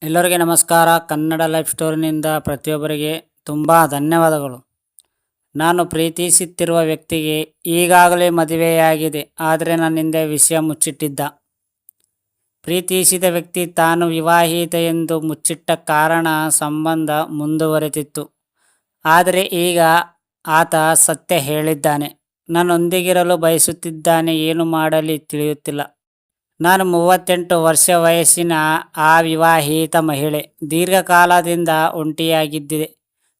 ಎಲ್ಲರಿಗೆ ನಮಸ್ಕಾರ. ಕನ್ನಡ ಲೈಫ್ ಸ್ಟೋರಿನಿಂದ ಪ್ರತಿಯೊಬ್ಬರಿಗೆ ತುಂಬ ಧನ್ಯವಾದಗಳು. ನಾನು ಪ್ರೀತಿಸುತ್ತಿರುವ ವ್ಯಕ್ತಿಗೆ ಈಗಾಗಲೇ ಮದುವೆಯಾಗಿದೆ, ಆದರೆ ನನ್ನಿಂದ ವಿಷಯ ಮುಚ್ಚಿಟ್ಟಿದ್ದ. ಪ್ರೀತಿಸಿದ ವ್ಯಕ್ತಿ ತಾನು ವಿವಾಹಿತ ಎಂದು ಮುಚ್ಚಿಟ್ಟ ಕಾರಣ ಸಂಬಂಧ ಮುಂದುವರೆದಿತ್ತು. ಆದರೆ ಈಗ ಆತ ಸತ್ಯ ಹೇಳಿದ್ದಾನೆ. ನನ್ನೊಂದಿಗಿರಲು ಬಯಸುತ್ತಿದ್ದಾನೆ. ಏನು ಮಾಡಲಿ ತಿಳಿಯುತ್ತಿಲ್ಲ. ನಾನು 38 ವರ್ಷ ವಯಸ್ಸಿನ ಅವಿವಾಹಿತ ಮಹಿಳೆ. ದೀರ್ಘಕಾಲದಿಂದ ಒಂಟಿಯಾಗಿದ್ದೆ.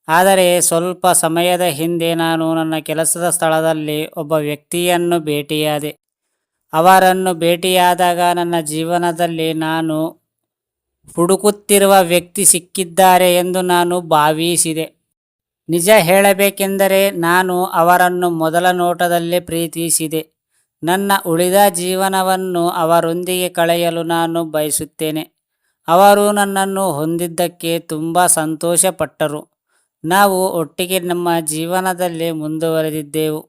ಆದರೆ ಸ್ವಲ್ಪ ಸಮಯದ ಹಿಂದೆ ನಾನು ನನ್ನ ಕೆಲಸದ ಸ್ಥಳದಲ್ಲಿ ಒಬ್ಬ ವ್ಯಕ್ತಿಯನ್ನು ಭೇಟಿಯಾದೆ. ಅವರನ್ನು ಭೇಟಿಯಾದಾಗ ನನ್ನ ಜೀವನದಲ್ಲಿ ನಾನು ಹುಡುಕುತ್ತಿರುವ ವ್ಯಕ್ತಿ ಸಿಕ್ಕಿದ್ದಾರೆ ಎಂದು ನಾನು ಭಾವಿಸಿದೆ. ನಿಜ ಹೇಳಬೇಕೆಂದರೆ ನಾನು ಅವರನ್ನು ಮೊದಲ ನೋಟದಲ್ಲೇ ಪ್ರೀತಿಸಿದೆ. ನನ್ನ ಉಳಿದ ಜೀವನವನ್ನು ಅವರೊಂದಿಗೆ ಕಳೆಯಲು ನಾನು ಬಯಸುತ್ತೇನೆ. ಅವರು ನನ್ನನ್ನು ಹೊಂದಿದ್ದಕ್ಕೆ ತುಂಬ ಸಂತೋಷಪಟ್ಟರು. ನಾವು ಒಟ್ಟಿಗೆ ನಮ್ಮ ಜೀವನದಲ್ಲಿ ಮುಂದುವರೆದಿದ್ದೆವು.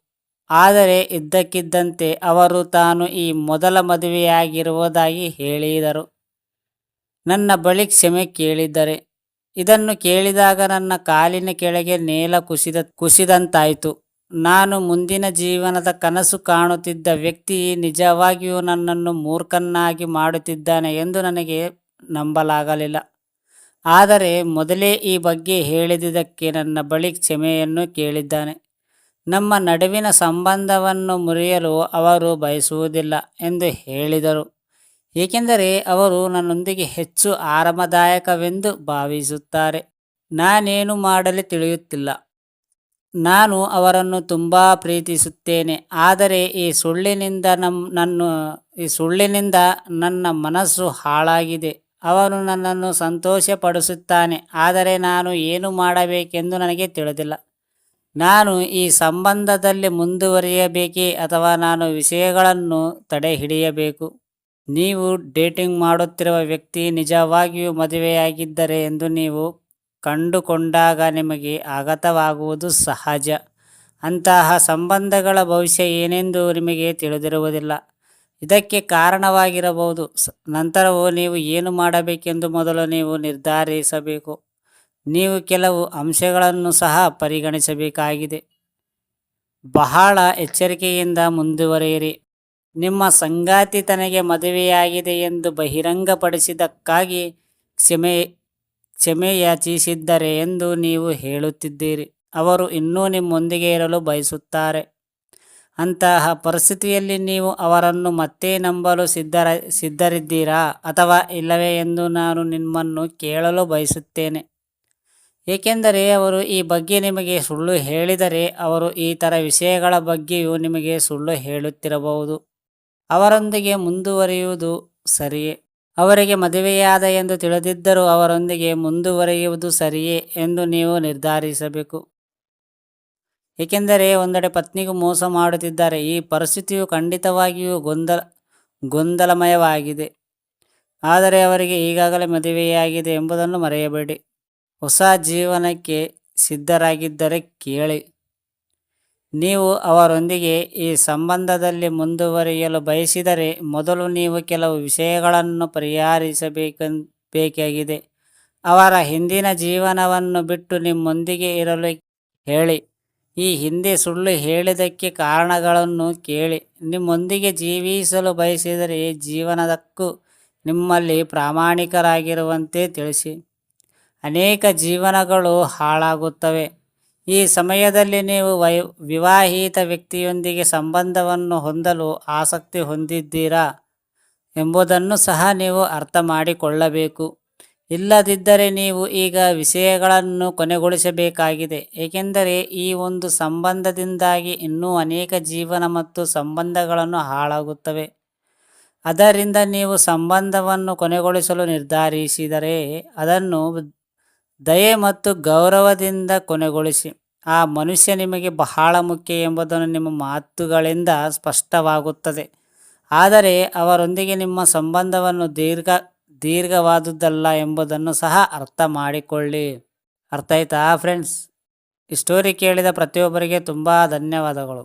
ಆದರೆ ಇದ್ದಕ್ಕಿದ್ದಂತೆ ಅವರು ತಾನು ಈ ಮೊದಲ ಮದುವೆಯಾಗಿರುವುದಾಗಿ ಹೇಳಿದರು. ನನ್ನ ಬಳಿ ಕ್ಷಮೆ ಕೇಳಿದ್ದಾರೆ. ಇದನ್ನು ಕೇಳಿದಾಗ ನನ್ನ ಕಾಲಿನ ಕೆಳಗೆ ನೇಲ ಕುಸಿದಂತಾಯಿತು. ನಾನು ಮುಂದಿನ ಜೀವನದ ಕನಸು ಕಾಣುತ್ತಿದ್ದ ವ್ಯಕ್ತಿ ನಿಜವಾಗಿಯೂ ನನ್ನನ್ನು ಮೂರ್ಖನಾಗಿ ಮಾಡುತ್ತಿದ್ದಾನೆ ಎಂದು ನನಗೆ ನಂಬಲಾಗಲಿಲ್ಲ. ಆದರೆ ಮೊದಲೇ ಈ ಬಗ್ಗೆ ಹೇಳಿದ್ದಕ್ಕೆ ನನ್ನ ಬಳಿ ಕ್ಷಮೆಯನ್ನು ಕೇಳಿದ್ದಾನೆ. ನಮ್ಮ ನಡುವಿನ ಸಂಬಂಧವನ್ನು ಮುರಿಯಲು ಅವರು ಬಯಸುವುದಿಲ್ಲ ಎಂದು ಹೇಳಿದರು, ಏಕೆಂದರೆ ಅವರು ನನ್ನೊಂದಿಗೆ ಹೆಚ್ಚು ಆರಾಮದಾಯಕವೆಂದು ಭಾವಿಸುತ್ತಾರೆ. ನಾನೇನು ಮಾಡಲಿ ತಿಳಿಯುತ್ತಿಲ್ಲ. ನಾನು ಅವರನ್ನು ತುಂಬ ಪ್ರೀತಿಸುತ್ತೇನೆ, ಆದರೆ ಈ ಸುಳ್ಳಿನಿಂದ ನನ್ನ ಮನಸ್ಸು ಹಾಳಾಗಿದೆ. ಅವನು ನನ್ನನ್ನು ಸಂತೋಷಪಡಿಸುತ್ತಾನೆ, ಆದರೆ ನಾನು ಏನು ಮಾಡಬೇಕೆಂದು ನನಗೆ ತಿಳಿದಿಲ್ಲ. ನಾನು ಈ ಸಂಬಂಧದಲ್ಲಿ ಮುಂದುವರಿಯಬೇಕೇ ಅಥವಾ ನಾನು ವಿಷಯಗಳನ್ನು ತಡೆಹಿಡಿಯಬೇಕು? ನೀವು ಡೇಟಿಂಗ್ ಮಾಡುತ್ತಿರುವ ವ್ಯಕ್ತಿ ನಿಜವಾಗಿಯೂ ಮದುವೆಯಾಗಿದ್ದರೆ ಎಂದು ನೀವು ಕಂಡುಕೊಂಡಾಗ ನಿಮಗೆ ಆಘಾತವಾಗುವುದು ಸಹಜ. ಅಂತಹ ಸಂಬಂಧಗಳ ಭವಿಷ್ಯ ಏನೆಂದು ನಿಮಗೆ ತಿಳಿದಿರುವುದಿಲ್ಲ. ಇದಕ್ಕೆ ಕಾರಣವಾಗಿರಬಹುದು. ನಂತರವೂ ನೀವು ಏನು ಮಾಡಬೇಕೆಂದು ಮೊದಲು ನೀವು ನಿರ್ಧರಿಸಬೇಕು. ನೀವು ಕೆಲವು ಅಂಶಗಳನ್ನು ಸಹ ಪರಿಗಣಿಸಬೇಕಾಗಿದೆ. ಬಹಳ ಎಚ್ಚರಿಕೆಯಿಂದ ಮುಂದುವರಿಯಿರಿ. ನಿಮ್ಮ ಸಂಗಾತಿ ತನಗೆ ಮದುವೆಯಾಗಿದೆ ಎಂದು ಬಹಿರಂಗಪಡಿಸಿದ್ದಕ್ಕಾಗಿ ಕ್ಷಮೆ ಯಾಚಿಸಿದ್ದಾರೆ ಎಂದು ನೀವು ಹೇಳುತ್ತಿದ್ದೀರಿ. ಅವರು ಇನ್ನೂ ನಿಮ್ಮೊಂದಿಗೆ ಇರಲು ಬಯಸುತ್ತಾರೆ. ಅಂತಹ ಪರಿಸ್ಥಿತಿಯಲ್ಲಿ ನೀವು ಅವರನ್ನು ಮತ್ತೆ ನಂಬಲು ಸಿದ್ಧರಿದ್ದೀರಾ ಅಥವಾ ಇಲ್ಲವೇ ಎಂದು ನಾನು ನಿಮ್ಮನ್ನು ಕೇಳಲು ಬಯಸುತ್ತೇನೆ. ಏಕೆಂದರೆ ಅವರು ಈ ಬಗ್ಗೆ ನಿಮಗೆ ಸುಳ್ಳು ಹೇಳಿದರೆ, ಅವರು ಇತರ ವಿಷಯಗಳ ಬಗ್ಗೆಯೂ ನಿಮಗೆ ಸುಳ್ಳು ಹೇಳುತ್ತಿರಬಹುದು. ಅವರೊಂದಿಗೆ ಮುಂದುವರಿಯುವುದು ಸರಿಯೇ? ಅವರಿಗೆ ಮದುವೆಯಾದ ಎಂದು ತಿಳಿದಿದ್ದರೂ ಅವರೊಂದಿಗೆ ಮುಂದುವರಿಯುವುದು ಸರಿಯೇ ಎಂದು ನೀವು ನಿರ್ಧರಿಸಬೇಕು. ಏಕೆಂದರೆ ಒಂದೆಡೆ ಪತ್ನಿಗೂ ಮೋಸ ಮಾಡುತ್ತಿದ್ದಾರೆ. ಈ ಪರಿಸ್ಥಿತಿಯು ಖಂಡಿತವಾಗಿಯೂ ಗೊಂದಲಮಯವಾಗಿದೆ. ಆದರೆ ಅವರಿಗೆ ಈಗಾಗಲೇ ಮದುವೆಯಾಗಿದೆ ಎಂಬುದನ್ನು ಮರೆಯಬೇಡಿ. ಹೊಸ ಜೀವನಕ್ಕೆ ಸಿದ್ಧರಾಗಿದ್ದರೆ ಕೇಳಿ. ನೀವು ಅವರೊಂದಿಗೆ ಈ ಸಂಬಂಧದಲ್ಲಿ ಮುಂದುವರಿಯಲು ಬಯಸಿದರೆ ಮೊದಲು ನೀವು ಕೆಲವು ವಿಷಯಗಳನ್ನು ಪರಿಹರಿಸಬೇಕಾಗಿದೆ. ಅವರ ಹಿಂದಿನ ಜೀವನವನ್ನು ಬಿಟ್ಟು ನಿಮ್ಮೊಂದಿಗೆ ಇರಲು ಹೇಳಿ. ಈ ಹಿಂದೆ ಸುಳ್ಳು ಹೇಳಿದ್ದಕ್ಕೆ ಕಾರಣಗಳನ್ನು ಕೇಳಿ. ನಿಮ್ಮೊಂದಿಗೆ ಜೀವಿಸಲು ಬಯಸಿದರೆ ಜೀವನದಕ್ಕೂ ನಿಮ್ಮಲ್ಲಿ ಪ್ರಾಮಾಣಿಕರಾಗಿರುವಂತೆ ತಿಳಿಸಿ. ಅನೇಕ ಜೀವನಗಳು ಹಾಳಾಗುತ್ತವೆ. ಈ ಸಮಯದಲ್ಲಿ ನೀವು ವಿವಾಹಿತ ವ್ಯಕ್ತಿಯೊಂದಿಗೆ ಸಂಬಂಧವನ್ನು ಹೊಂದಲು ಆಸಕ್ತಿ ಹೊಂದಿದ್ದೀರಾ ಎಂಬುದನ್ನು ಸಹ ನೀವು ಅರ್ಥ ಮಾಡಿಕೊಳ್ಳಬೇಕು. ಇಲ್ಲದಿದ್ದರೆ ನೀವು ಈಗ ವಿಷಯಗಳನ್ನು ಕೊನೆಗೊಳಿಸಬೇಕಾಗಿದೆ. ಏಕೆಂದರೆ ಈ ಒಂದು ಸಂಬಂಧದಿಂದಾಗಿ ಇನ್ನೂ ಅನೇಕ ಜೀವನ ಮತ್ತು ಸಂಬಂಧಗಳನ್ನು ಹಾಳಾಗುತ್ತವೆ. ಅದರಿಂದ ನೀವು ಸಂಬಂಧವನ್ನು ಕೊನೆಗೊಳಿಸಲು ನಿರ್ಧರಿಸಿದರೆ ಅದನ್ನು ದಯೆ ಮತ್ತು ಗೌರವದಿಂದ ಕೊನೆಗೊಳಿಸಿ. ಆ ಮನುಷ್ಯ ನಿಮಗೆ ಬಹಳ ಮುಖ್ಯ ಎಂಬುದನ್ನು ನಿಮ್ಮ ಮಾತುಗಳಿಂದ ಸ್ಪಷ್ಟವಾಗುತ್ತದೆ. ಆದರೆ ಅವರೊಂದಿಗೆ ನಿಮ್ಮ ಸಂಬಂಧವನ್ನು ದೀರ್ಘವಾದುದಲ್ಲ ಎಂಬುದನ್ನು ಸಹ ಅರ್ಥ ಮಾಡಿಕೊಳ್ಳಿ. ಅರ್ಥ ಆಯ್ತಾ ಫ್ರೆಂಡ್ಸ್? ಈ ಸ್ಟೋರಿ ಕೇಳಿದ ಪ್ರತಿಯೊಬ್ಬರಿಗೆ ತುಂಬ ಧನ್ಯವಾದಗಳು.